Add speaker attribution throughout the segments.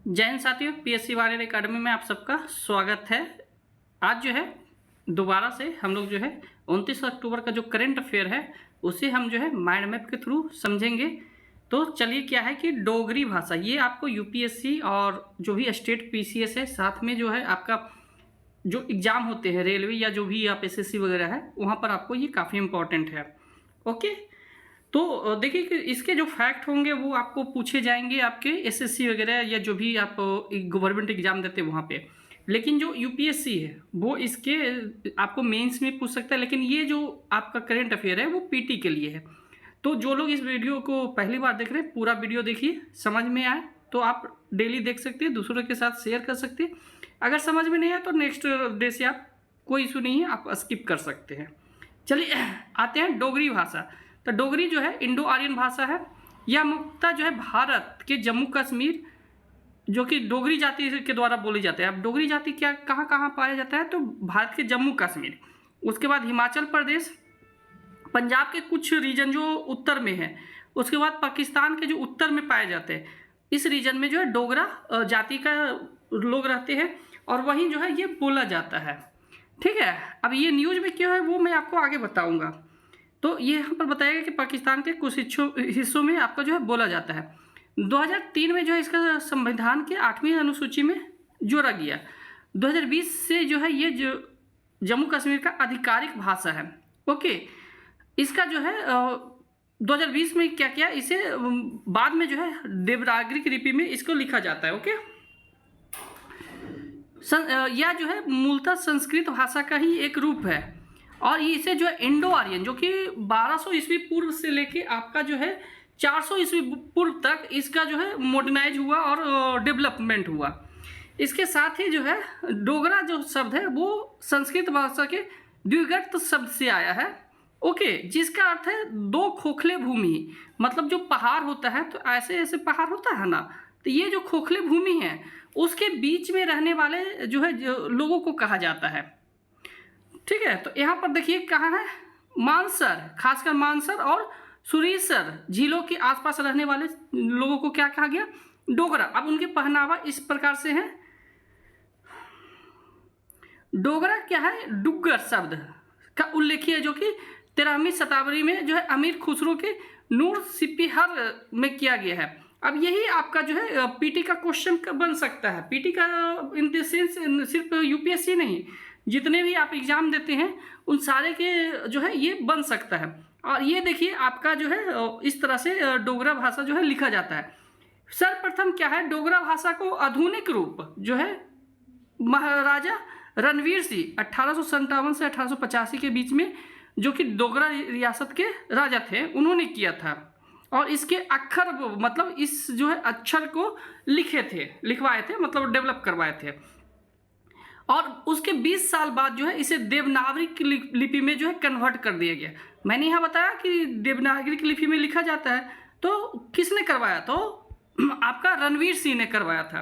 Speaker 1: जय हिंद साथियों, PSC warrior academy में आप सबका स्वागत है। आज जो है दोबारा से हम लोग जो है 29 अक्टूबर का जो करंट अफेयर है उसे हम जो है माइंड मैप के थ्रू समझेंगे। तो चलिए, क्या है कि डोगरी भाषा ये आपको यूपीएससी और जो भी स्टेट पीसीएस है, साथ में जो है आपका जो एग्ज़ाम होते हैं रेलवे या जो भी आप एसएससी वगैरह है वहाँ पर आपको ये काफ़ी इम्पोर्टेंट है। ओके, तो देखिए कि इसके जो फैक्ट होंगे वो आपको पूछे जाएंगे आपके एसएससी वगैरह या जो भी आप गवर्नमेंट एग्जाम देते हैं वहाँ पे। लेकिन जो यूपीएससी है वो इसके आपको मेंस में पूछ सकता है, लेकिन ये जो आपका करंट अफेयर है वो पीटी के लिए है। तो जो लोग इस वीडियो को पहली बार देख रहे हैं, पूरा वीडियो देखिए, समझ में आए तो आप डेली देख सकते हैं, दूसरों के साथ शेयर कर सकते हैं। अगर समझ में नहीं आए तो नेक्स्ट डे से आप कोई इशू नहीं है, आप स्किप कर सकते हैं। चलिए आते हैं डोगरी भाषा। तो डोगरी जो है इंडो आर्यन भाषा है। यह मुख्यतः जो है भारत के जम्मू कश्मीर जो कि डोगरी जाति के द्वारा बोली जाती है। अब डोगरी जाति क्या कहाँ कहाँ पाया जाता है, तो भारत के जम्मू कश्मीर, उसके बाद हिमाचल प्रदेश, पंजाब के कुछ रीजन जो उत्तर में है, उसके बाद पाकिस्तान के जो उत्तर में पाए जाते हैं, इस रीजन में जो है डोगरा जाति का लोग रहते हैं और वहीं जो है ये बोला जाता है। ठीक है, अब ये न्यूज़ में क्यों है वो मैं आपको आगे बताऊंगा। तो ये यहाँ पर बताएगा कि पाकिस्तान के कुछ हिस्सों में आपका जो है बोला जाता है। 2003 में जो है इसका संविधान के 8वीं अनुसूची में जोड़ा गया। 2020 से जो है ये जो जम्मू कश्मीर का आधिकारिक भाषा है। ओके, इसका जो है 2020 में क्या किया, इसे बाद में जो है देवनागरी लिपि में इसको लिखा जाता है। ओके, यह जो है मूलतः संस्कृत भाषा का ही एक रूप है और इसे जो है इंडो आर्यन जो कि 1200 ईस्वी पूर्व से लेके आपका जो है 400 ईस्वी पूर्व तक इसका जो है मॉडर्नाइज हुआ और डेवलपमेंट हुआ। इसके साथ ही जो है डोगरा जो शब्द है वो संस्कृत भाषा के द्विगत शब्द से आया है। ओके, जिसका अर्थ है दो खोखले भूमि, मतलब जो पहाड़ होता है तो ऐसे ऐसे पहाड़ होता है ना, तो ये जो खोखले भूमि है उसके बीच में रहने वाले जो है लोगों को कहा जाता है। ठीक है, तो यहाँ पर देखिए कहाँ है, मानसर, खासकर मानसर और सुरीसर झीलों के आसपास रहने वाले लोगों को क्या कहा गया, डोगरा। अब उनके पहनावा इस प्रकार से है। डोगरा क्या है, डुग्गर शब्द का उल्लेख है जो कि 13वीं शताब्दी में जो है अमीर खुसरो के नूर सिपिहर में किया गया है। अब यही आपका जो है पीटी का क्वेश्चन बन सकता है। पीटी का इन द सेंस सिर्फ यूपीएससी नहीं, जितने भी आप एग्जाम देते हैं उन सारे के जो है ये बन सकता है। और ये देखिए आपका जो है इस तरह से डोगरा भाषा जो है लिखा जाता है। सर्वप्रथम क्या है, डोगरा भाषा को आधुनिक रूप जो है महाराजा रणवीर सिंह 1857 से 1885 के बीच में, जो कि डोगरा रियासत के राजा थे, उन्होंने किया था और इसके अक्षर मतलब इस जो है अक्षर को लिखवाए थे, मतलब डेवलप करवाए थे। और उसके 20 साल बाद जो है इसे देवनागरी लिपि में जो है कन्वर्ट कर दिया गया। मैंने यहाँ बताया कि देवनागरी लिपि में लिखा जाता है, तो किसने करवाया, तो आपका रणवीर सिंह ने करवाया था।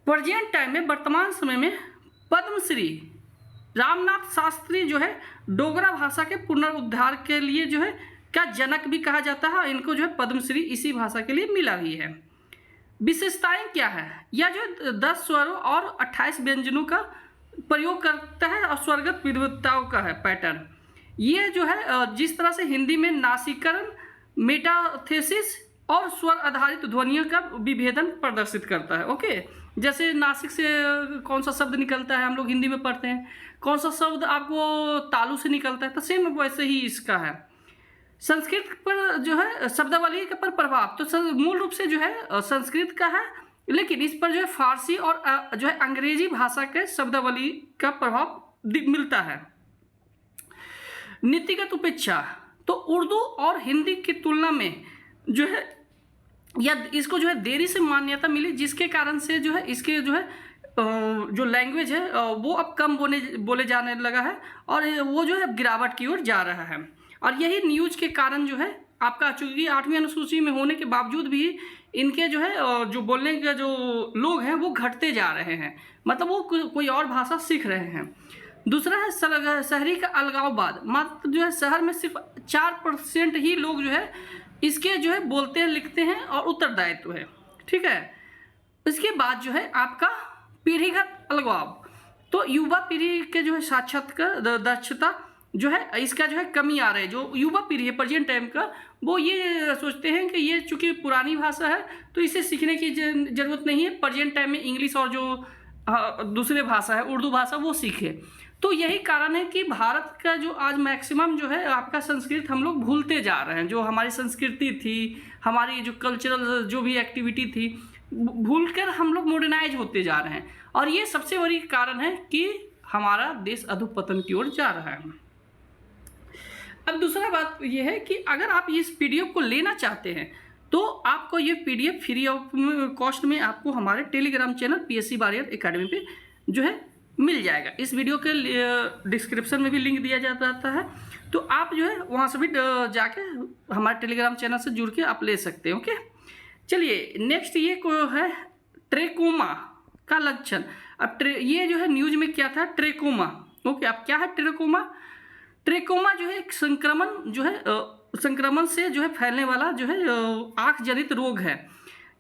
Speaker 1: प्रेजेंट टाइम में, वर्तमान समय में पद्मश्री रामनाथ शास्त्री जो है डोगरा भाषा के पुनरुद्धार के लिए जो है का जनक भी कहा जाता है। इनको जो है पद्मश्री इसी भाषा के लिए मिला भी है। विशेषताएं क्या है, यह जो 10 स्वरों और 28 व्यंजनों का प्रयोग करता है और स्वरगत विविधताओं का है पैटर्न। ये जो है जिस तरह से हिंदी में नासीकरण, मेटाथेसिस और स्वर आधारित ध्वनियों का विभेदन प्रदर्शित करता है। ओके, जैसे नासिक से कौन सा शब्द निकलता है हम लोग हिंदी में पढ़ते हैं, कौन सा शब्द आपको तालु से निकलता है, तो सेम वैसे ही इसका है। संस्कृत पर जो है शब्दावली पर प्रभाव तो मूल रूप से जो है संस्कृत का है, लेकिन इस पर जो है फारसी और जो है अंग्रेजी भाषा के शब्दावली का प्रभाव मिलता है। नीतिगत उपेक्षा, तो उर्दू और हिंदी की तुलना में जो है या इसको जो है देरी से मान्यता मिली, जिसके कारण से जो है इसके जो है जो लैंग्वेज है वो अब कम बोले जाने लगा है और वो जो है गिरावट की ओर जा रहा है। और यही न्यूज़ के कारण जो है आपका, चूंकि 8वीं अनुसूची में होने के बावजूद भी इनके जो है जो बोलने के जो लोग हैं वो घटते जा रहे हैं, मतलब वो कोई और भाषा सीख रहे हैं। दूसरा है शहरी का अलगाववाद, मात्र जो है शहर में सिर्फ 4% ही लोग जो है इसके जो है बोलते हैं, लिखते हैं और उत्तरदायित्व है। ठीक है, इसके बाद जो है आपका पीढ़ीगत अलगाव। तो युवा पीढ़ी के जो है साक्षात्कार दक्षता जो है इसका जो है कमी आ रहा है। जो युवा पीढ़ी है प्रेजेंट टाइम का, वो ये सोचते हैं कि ये चूँकि पुरानी भाषा है तो इसे सीखने की ज़रूरत नहीं है, प्रेजेंट टाइम में इंग्लिश और जो दूसरे भाषा है उर्दू भाषा वो सीखे। तो यही कारण है कि भारत का जो आज मैक्सिमम जो है आपका संस्कृत हम लोग भूलते जा रहे हैं। जो हमारी संस्कृति थी, हमारी जो कल्चरल जो भी एक्टिविटी थी, भूलकर हम लोग मॉडर्नाइज होते जा रहे हैं, और ये सबसे बड़ी कारण है कि हमारा देश अधोपतन की ओर जा रहा है। अब दूसरा बात ये है कि अगर आप इस पीडीएफ को लेना चाहते हैं तो आपको ये पीडीएफ फ्री ऑफ कॉस्ट में आपको हमारे Telegram channel PSC warrior academy पे जो है मिल जाएगा। इस वीडियो के डिस्क्रिप्शन में भी लिंक दिया जाता है, तो आप जो है वहाँ से भी जाके हमारे टेलीग्राम चैनल से जुड़ के आप ले सकते हैं। ओके, चलिए नेक्स्ट ये को है ट्रेकोमा का लक्षण। अब ये जो है न्यूज में क्या था, ट्रेकोमा। ओके, अब क्या है ट्रेकोमा? ट्रेकोमा जो है एक संक्रमण जो है संक्रमण से जो है फैलने वाला जो है आँख जनित रोग है,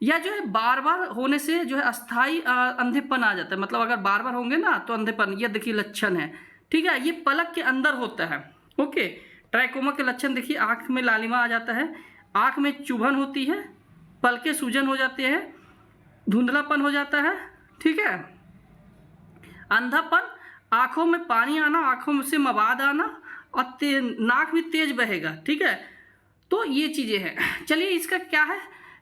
Speaker 1: या जो है बार बार होने से जो है अस्थाई अंधेपन आ जाता है। मतलब अगर बार बार होंगे ना तो अंधेपन, ये देखिए लक्षण है, ठीक है। ये पलक के अंदर होता है। ओके, ट्राइकोमा के लक्षण देखिए, आँख में लालिमा आ जाता है, आँख में चुभन होती है, पलकें सूजन हो जाते हैं, धुंधलापन हो जाता है, ठीक है, अंधापन, आँखों में पानी आना, आँखों में से मवाद आना, और नाक भी तेज बहेगा, ठीक है। तो ये चीज़ें हैं। चलिए इसका क्या है,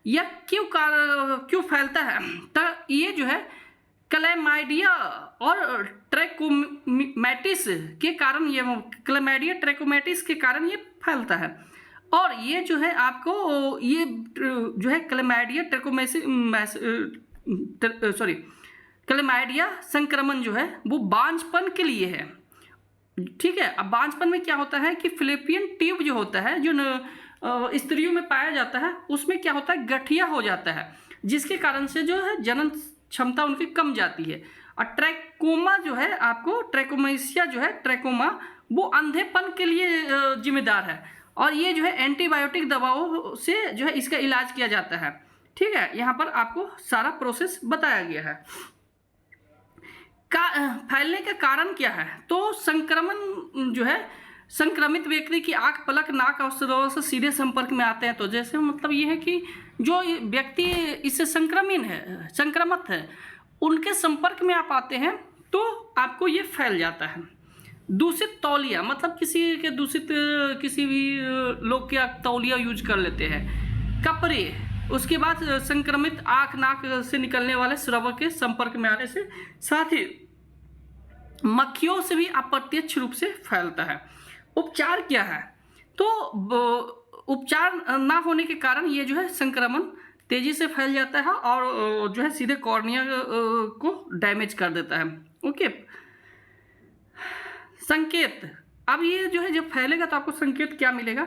Speaker 1: यह क्यों फैलता है? तो ये जो है क्लैमाइडिया और ट्रैकोमैटिस के कारण, ये क्लैमाइडिया ट्रैकोमैटिस के कारण ये फैलता है। और ये जो है आपको ये जो है क्लैमाइडिया क्लैमाइडिया संक्रमण जो है वो बांझपन के लिए है, ठीक है। अब बांझपन में क्या होता है कि फिलिपियन ट्यूब जो होता है, जो स्त्रियों में पाया जाता है, उसमें क्या होता है गठिया हो जाता है, जिसके कारण से जो है जनन क्षमता उनकी कम जाती है। और ट्रैकोमा जो है आपको ट्रैकोमेसिया जो है ट्रैकोमा वो अंधेपन के लिए जिम्मेदार है, और ये जो है एंटीबायोटिक दवाओं से जो है इसका इलाज किया जाता है, ठीक है। यहाँ पर आपको सारा प्रोसेस बताया गया है। फैलने का कारण क्या है? तो संक्रमण जो है संक्रमित व्यक्ति की आंख, पलक, नाक और सरोवर से सीधे संपर्क में आते हैं। तो जैसे मतलब ये है कि जो व्यक्ति इससे संक्रमित है उनके संपर्क में आप आते हैं तो आपको ये फैल जाता है। दूषित तौलिया, मतलब किसी भी लोग के तौलिया यूज कर लेते हैं, कपड़े, उसके बाद संक्रमित आँख, नाक से निकलने वाले स्राव के संपर्क में आने से, साथ ही मक्खियों से भी अप्रत्यक्ष रूप से फैलता है। उपचार क्या है? तो उपचार ना होने के कारण ये जो है संक्रमण तेजी से फैल जाता है और जो है सीधे कॉर्निया को डैमेज कर देता है। ओके, संकेत। अब ये जो है जब फैलेगा तो आपको संकेत क्या मिलेगा?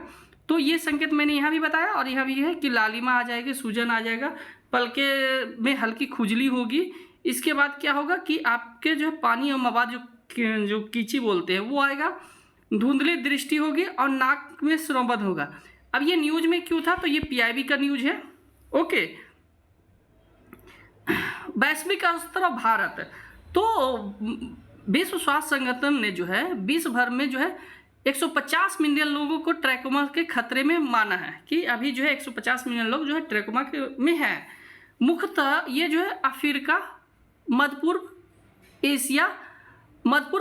Speaker 1: तो ये संकेत मैंने यहाँ भी बताया और यहाँ भी है कि लालिमा आ जाएगी, सूजन आ जाएगा, पलके में हल्की खुजली होगी। इसके बाद क्या होगा कि आपके जो पानी और मवाद जो कीची बोलते हैं वो आएगा, धुंधली दृष्टि होगी और नाक में स्रवण होगा। अब ये न्यूज में क्यों था? तो ये पीआईबी का न्यूज है। ओके, वैश्विक स्तर और भारत। तो विश्व स्वास्थ्य संगठन ने जो है विश्व भर में जो है 150 मिलियन लोगों को ट्रैकोमा के खतरे में माना है कि अभी जो है 150 मिलियन लोग जो है ट्रैकोमा में हैं। मुख्यतः ये जो है अफ्रीका, मध्यपूर्व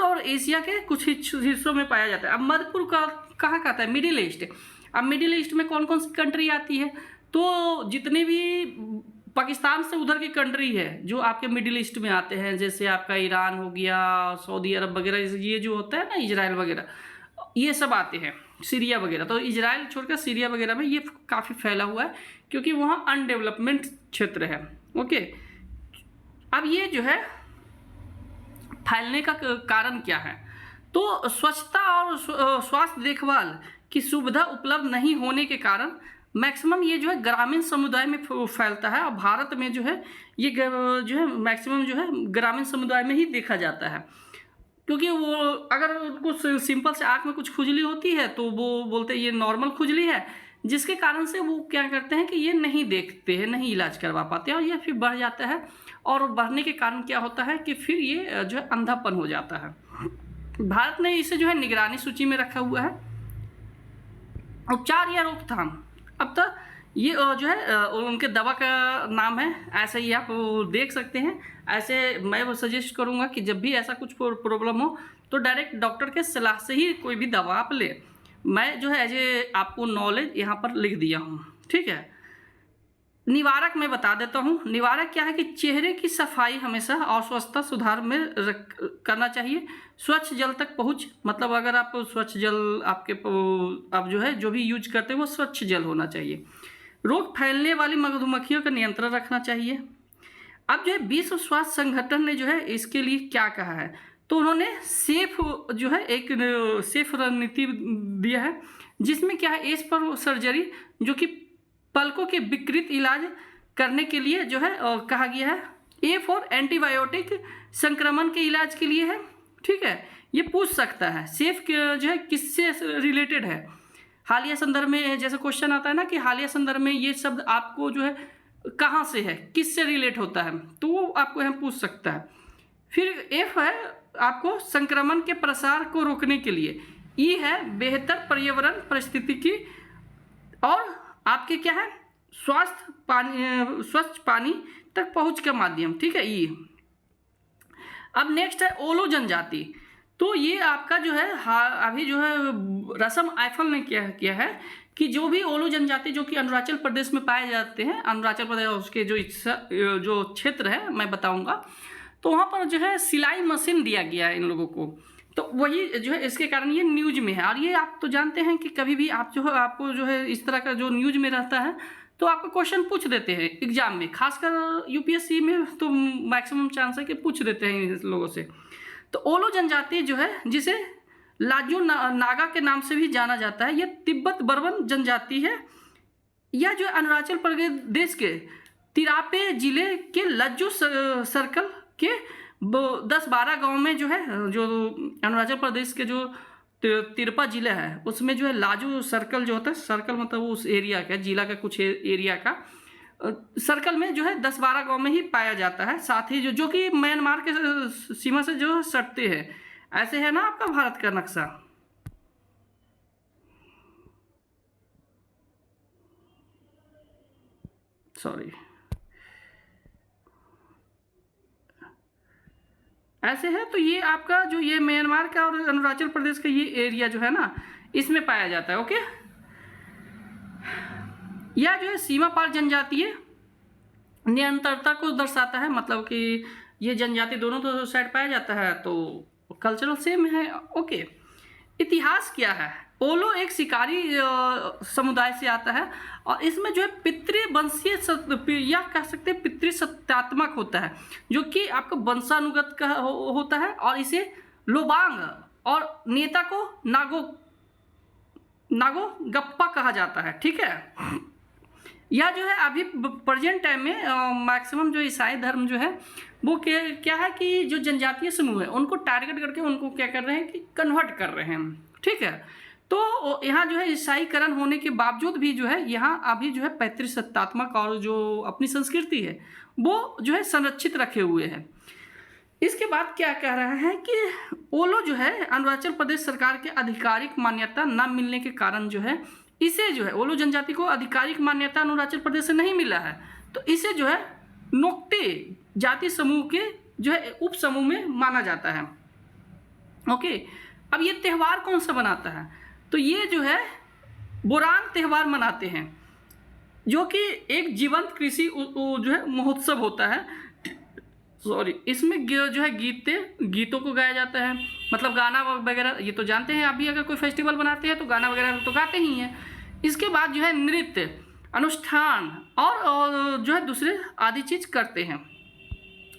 Speaker 1: और एशिया के कुछ हिस्सों में पाया जाता है। अब मध्यपूर्व का कहाँ का आता है? Middle east. अब मिडिल ईस्ट में कौन कौन सी कंट्री आती है? तो जितने भी पाकिस्तान से उधर की कंट्री है जो आपके मिडिल ईस्ट में आते हैं, जैसे आपका ईरान हो गया, सऊदी अरब वगैरह, ये जो होता है ना, इजराइल वगैरह, ये सब आते हैं, सीरिया वगैरह। तो इजराइल छोड़कर सीरिया वगैरह में ये काफ़ी फैला हुआ है क्योंकि वहाँ अनडेवलपमेंट क्षेत्र है। ओके, अब ये जो है फैलने का कारण क्या है? तो स्वच्छता और स्वास्थ्य देखभाल की सुविधा उपलब्ध नहीं होने के कारण मैक्सिमम ये जो है ग्रामीण समुदाय में फैलता है। और भारत में जो है ये जो है मैक्सिमम जो है ग्रामीण समुदाय में ही देखा जाता है, क्योंकि वो अगर उनको सिंपल से आँख में कुछ खुजली होती है तो वो बोलते हैं ये नॉर्मल खुजली है, जिसके कारण से वो क्या करते हैं कि ये नहीं देखते हैं, नहीं इलाज करवा पाते हैं और ये फिर बढ़ जाता है। और बढ़ने के कारण क्या होता है कि फिर ये जो है अंधापन हो जाता है। भारत ने इसे जो है निगरानी सूची में रखा हुआ है। उपचार या रोकथाम, अब तक ये जो है उनके दवा का नाम है, ऐसे ही आप देख सकते हैं। ऐसे मैं वो सजेस्ट करूँगा कि जब भी ऐसा कुछ प्रॉब्लम हो तो डायरेक्ट डॉक्टर के सलाह से ही कोई भी दवा आप ले। मैं जो है एज ए आपको नॉलेज यहाँ पर लिख दिया हूँ, ठीक है। निवारक मैं बता देता हूँ। निवारक क्या है कि चेहरे की सफाई हमेशा और स्वच्छता सुधार में करना चाहिए। स्वच्छ जल तक पहुँच, मतलब अगर आप स्वच्छ जल आपके आप जो है जो भी यूज करते हैं वो स्वच्छ जल होना चाहिए। रोग फैलने वाली मधुमक्खियों का नियंत्रण रखना चाहिए। अब जो है विश्व स्वास्थ्य संगठन ने जो है इसके लिए क्या कहा है, तो उन्होंने सेफ जो है एक सेफ रणनीति दिया है, जिसमें क्या है एस पर सर्जरी जो कि पलकों के विकृत इलाज करने के लिए जो है कहा गया है। ए फॉर एंटीबायोटिक संक्रमण के इलाज के लिए है, ठीक है। ये पूछ सकता है सेफ जो है किससे रिलेटेड है। हालिया संदर्भ में जैसे क्वेश्चन आता है ना कि हालिया संदर्भ में ये शब्द आपको जो है कहाँ से है, किससे रिलेट होता है, तो वो आपको यहाँ पूछ सकता है। फिर एफ है आपको संक्रमण के प्रसार को रोकने के लिए। ई है बेहतर पर्यावरण परिस्थितिकी और आपके क्या है स्वच्छ पानी तक पहुंच के माध्यम, ठीक है। ई अब नेक्स्ट है ओलो जनजाति। तो ये आपका जो है अभी जो है रसम आइफल ने क्या किया है कि जो भी ओलो जनजाति जो कि अरुणाचल प्रदेश में पाए जाते हैं, अरुणाचल प्रदेश उसके जो क्षेत्र है मैं बताऊंगा, तो वहाँ पर जो है सिलाई मशीन दिया गया है इन लोगों को। तो वही जो है इसके कारण ये न्यूज में है। और ये आप तो जानते हैं कि कभी भी आप जो है आपको जो है इस तरह का जो न्यूज में रहता है तो आपको क्वेश्चन पूछ देते हैं एग्जाम में, खासकर यूपीएससी में तो मैक्सिमम चांस है कि पूछ देते हैं इन लोगों से। तो ओलो जनजाति जो है जिसे लाजू नागा के नाम से भी जाना जाता है, यह तिब्बत बर्मन जनजाति है। यह जो अरुणाचल प्रदेश के तिरापे जिले के लज्जू सर्कल के 10-12 गांव में जो है, जो अरुणाचल प्रदेश के जो तिरपा जिला है उसमें जो है लाजू सर्कल जो होता है, सर्कल मतलब उस एरिया का, जिला का कुछ एरिया का सर्कल में जो है 10-12 गांव में ही पाया जाता है। साथ ही जो कि म्यांमार के सीमा से जो सटते हैं, ऐसे है ना आपका भारत का नक्शा। सॉरी, ऐसे है। तो ये आपका जो ये म्यांमार का और अरुणाचल प्रदेश का ये एरिया जो है ना इसमें पाया जाता है, ओके। यह जो है सीमा पार जनजातीय निरंतरता को दर्शाता है, मतलब कि ये जनजाति दोनों तो साइड पाया जाता है तो कल्चरल सेम है, ओके। इतिहास क्या है, ओलो एक शिकारी समुदाय से आता है और इसमें जो है पितृवंशीय या कह सकते हैं पितृसत्तात्मक होता है, जो कि आपका वंशानुगत का होता है। और इसे लोबांग और नेता को नागो गप्पा कहा जाता है, ठीक है। यह जो है अभी प्रेजेंट टाइम में मैक्सिमम जो ईसाई धर्म जो है वो क्या है कि जो जनजातीय समूह है उनको टारगेट करके उनको क्या कर रहे हैं कि कन्वर्ट कर रहे हैं, ठीक है। तो यहाँ जो है ईसाईकरण होने के बावजूद भी जो है यहाँ अभी जो है पैतृसत्तात्मक और जो अपनी संस्कृति है वो जो है संरक्षित रखे हुए हैं। इसके बाद क्या कह रहा है कि ओलो जो है अरुणाचल प्रदेश सरकार के आधिकारिक मान्यता न मिलने के कारण जो है इसे जो है ओलो जनजाति को आधिकारिक मान्यता अरुणाचल प्रदेश से नहीं मिला है, तो इसे जो है नोक्टे जाति समूह के जो है उप समूह में माना जाता है, ओके। अब ये त्यौहार कौन सा बनाता है, तो ये जो है बोरांग त्यौहार मनाते हैं, जो कि एक जीवंत कृषि जो है महोत्सव होता है। सॉरी, इसमें जो है गीतों को गाया जाता है, मतलब गाना वगैरह, ये तो जानते हैं आप भी, अगर कोई फेस्टिवल बनाते हैं तो गाना वगैरह तो गाते ही हैं। इसके बाद जो है नृत्य अनुष्ठान और जो है दूसरे आदि चीज़ करते हैं।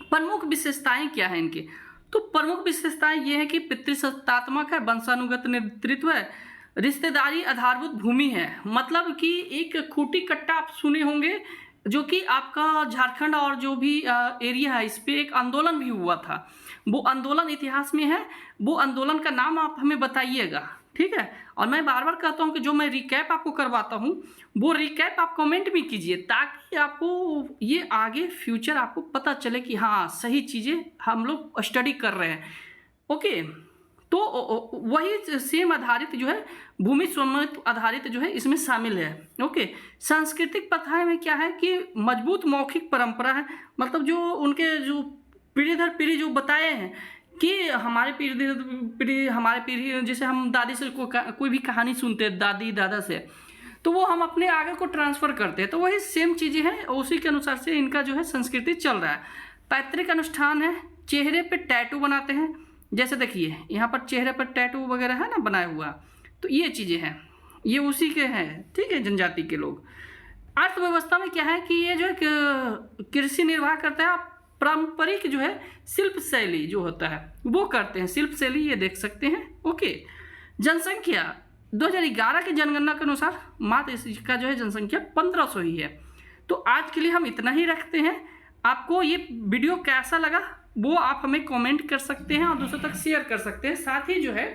Speaker 1: प्रमुख विशेषताएं क्या हैं इनकी, तो प्रमुख विशेषताएं ये है कि पितृसत्तात्मक है, वंशानुगत नेतृत्व है, रिश्तेदारी आधारभूत भूमि है, मतलब कि एक खूटी कट्टा आप सुने होंगे जो कि आपका झारखंड और जो भी एरिया है इस पर एक आंदोलन भी हुआ था, वो आंदोलन इतिहास में है, वो आंदोलन का नाम आप हमें बताइएगा, ठीक है। और मैं बार बार कहता हूँ कि जो मैं रिकैप आपको करवाता हूँ वो रिकैप आप कमेंट भी कीजिए, ताकि आपको ये आगे फ्यूचर आपको पता चले कि हाँ सही चीज़ें हम लोग स्टडी कर रहे हैं। ओके, तो वही सेम आधारित जो है भूमि स्वामित्व आधारित जो है इसमें शामिल है। ओके, सांस्कृतिक प्रथाएं में क्या है कि मजबूत मौखिक परंपरा है, मतलब जो उनके जो पीढ़ी दर पीढ़ी जो बताए हैं कि हमारे पीढ़ी हमारे पीढ़ी, जैसे हम दादी से कोई भी कहानी सुनते हैं दादी दादा से, तो वो हम अपने आगे को ट्रांसफ़र करते हैं, तो वही सेम चीज़ें हैं, उसी के अनुसार से इनका जो है संस्कृति चल रहा है। पैतृक अनुष्ठान है, चेहरे पे टैटू बनाते हैं, जैसे देखिए यहाँ पर चेहरे पर टैटू वगैरह है ना बनाया हुआ, तो ये चीज़ें हैं, ये उसी के हैं, ठीक है, जनजाति के लोग। अर्थव्यवस्था में क्या है कि ये जो है कृषि निर्वाह करता है, पारंपरिक जो है शिल्प शैली जो होता है वो करते हैं, शिल्प शैली ये देख सकते हैं। ओके, जनसंख्या 2011 की जनगणना के अनुसार मात्र इसका जो है जनसंख्या 1500 ही है। तो आज के लिए हम इतना ही रखते हैं। आपको ये वीडियो कैसा लगा वो आप हमें कमेंट कर सकते हैं और दूसरों तक शेयर कर सकते हैं। साथ ही जो है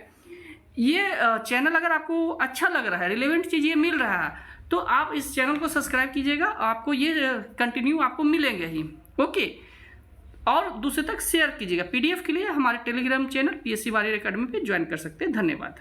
Speaker 1: ये चैनल अगर आपको अच्छा लग रहा है, रिलेवेंट चीज़ ये मिल रहा है, तो आप इस चैनल को सब्सक्राइब कीजिएगा, आपको ये कंटिन्यू आपको मिलेंगे ही। ओके, और दूसरे तक शेयर कीजिएगा। PDF के लिए हमारे Telegram channel PSC warrior academy पे ज्वाइन कर सकते हैं। धन्यवाद।